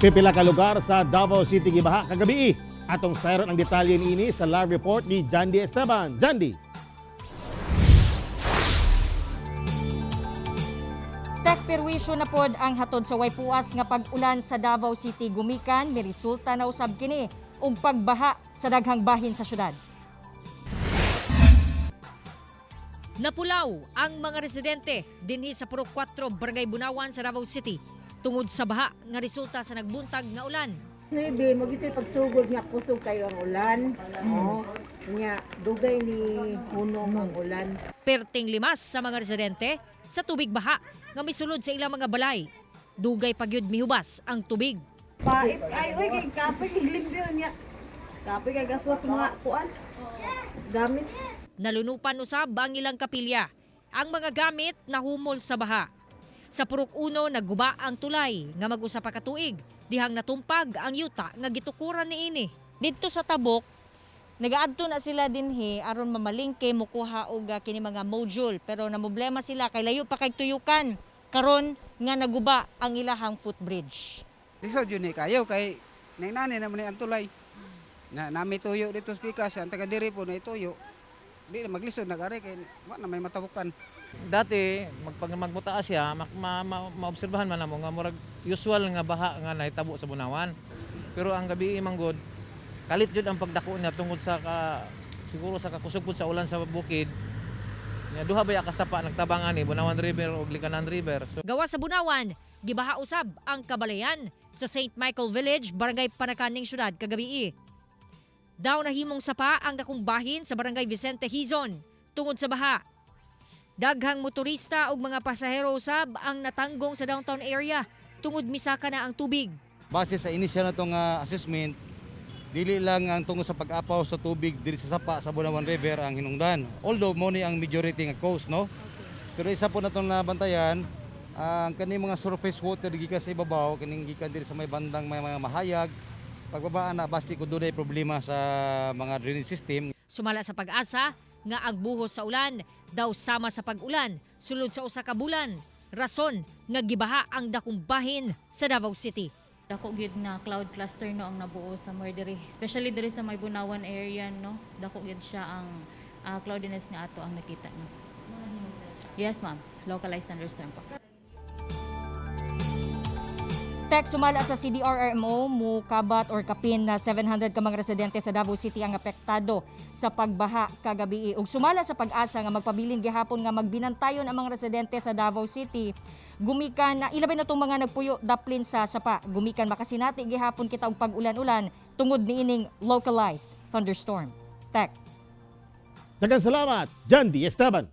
Pipila ka lugar sa Davao City gibaha kagabii. Atong sayron ang detalye niini sa live report ni Jandy Esteban. Jandy. Tek perwisyo na pod ang hatod sa waypuas nga pag-ulan sa Davao City gumikan ni resulta na usab kini ug pagbaha sa daghang bahin sa syudad. Napulaw ang mga residente dinhi sa Purok 4 Barangay Bunawan sa Davao City tungod sa baha nga resulta sa nagbuntag nga ulan. Hindi, magito'y pagsugod nga kusog kayo ang ulan. Nga, dugay ni hunong ang ulan. Perting limas sa mga residente sa tubig baha nga misulod sa ilang mga balay. Dugay pagyud mihubas ang tubig. Ay, kay kape, limpyo niya. Kape kay gaswat mga kuan. Gamit. Nalunupan usab ang ilang kapilya. Ang mga gamit nahumol sa baha. Sa Purok 1 nagguba ang tulay nga mag-usa pa ka tuig dihang natumpag ang yuta nga gitukuran niini. Didto sa tabok nagaadto na sila dinhi aron mamalingke mokuha og kini mga module pero namoblema sila kay layo pa kay tuyukan karon nga naguba ang ilahang footbridge. Lisod yun kayo kay nainani naman ang tulay. Nami tuyo dito sa pikas ang taga diri po na ituyo. Di na maglisod nag-ari kay wa na may matabukan. Dati magmutaas siya maobserbahan man namo nga murag usual nga baha nga nahitabo sa Bunawan. Pero ang gabi manggod kalit jud ang pagdako niya tungod sa siguro sa kakusog pud sa ulan sa bukid. Nya duha ba ya kasapa nagtabang ani Bunawan River ug Likanan River. So, gawa sa Bunawan, gibaha usab ang kabalayan sa St. Michael Village, Barangay Panakaning Syudad kagabii. Daw nahimong sapa ang dakong bahin sa Barangay Vicente Hizon tungod sa baha. Daghang motorista ug mga pasahero usab ang natanggong sa downtown area tungod misaka na ang tubig. Base sa initial na itong assessment, dili lang ang tungod sa pag-apaw sa tubig diri sa sapa sa Bunawan River ang hinungdan. Although mo ni ang majority nga coast, no? Pero isa po na itong nabantayan, ang kaning mga surface water gikan sa ibabaw, kaning gikan diri sa may bandang may mga mahayag, pagbabaan na basti kung dunay problema sa mga drainage system. Sumala sa pag-asa nga agbuhos sa ulan daw sama sa pag-ulan sulod sa usa ka bulan. Rason nga gibaha ang dakong bahin sa Davao City. Dako gyud nga cloud cluster no ang nabuo sa more diri, especially diri sa may Bunawan area no. Dako gyud siya ang cloudiness nga ato ang nakita no. Yes ma'am, localized thunderstorm po. Tek sumala sa CDRRMO mo kabat or kapin na 700 ka mga residente sa Davao City ang apektado sa pagbaha kagabii. Ug sumala sa pag-asa nga magpabilin gihapon nga magbinantayon ang mga residente sa Davao City. Gumikan na ilabay na tong mga nagpuyo daplin sa sapa. Gumikan makasinati gihapon kita og pag-ulan-ulan tungod niining localized thunderstorm. Tek. Daghang salamat, Jandy Esteban.